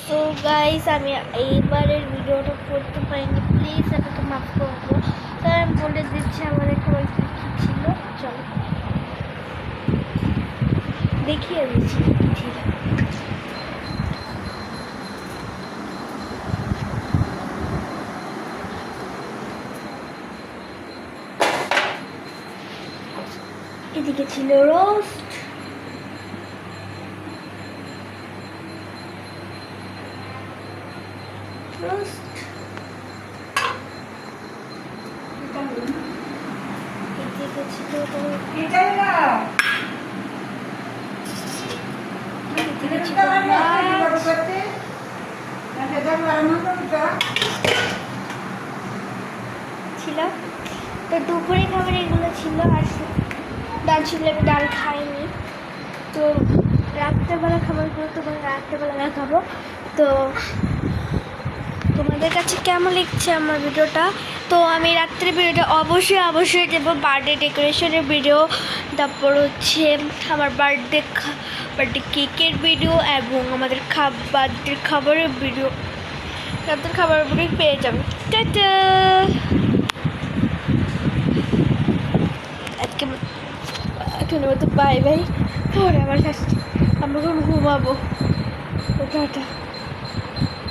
So guys, আমি এইবারের ভিডিওটা করতে পারিনি, প্লিজ আমাকে মাফ করবো। তো আমি বলে দিচ্ছি আমাদের খাবার কী কী ছিল। চলো দেখিয়ে দিচ্ছি কী ছিল। এদিকে ছিল রোস্ট, এদিকে ছিল ছিল। তো দুপুরে খাবার এগুলো ছিল, আর ডাল ছিল, আমি ডাল খাইনি। তো রাত্রেবেলা খাবারগুলো তোমার রাত্রেবেলা দেখাবো। তো তোমাদের কাছে কেমন লাগছে আমার ভিডিওটা? তো আমি রাত্রের ভিডিওটা অবশ্যই দেবো, বার্থডে ডেকোরেশনের ভিডিও, তারপর হচ্ছে আমার বার্থডে কেকের ভিডিও এবং আমাদের বার্থডের খাবারের ভিডিও, রাতের খাবারের ভিডিও পেয়ে যাবে। টাটা, আজকে এখানে তো বাই বাই। পরে আমার কাছে আমরা ঘুমাবো। টাটা।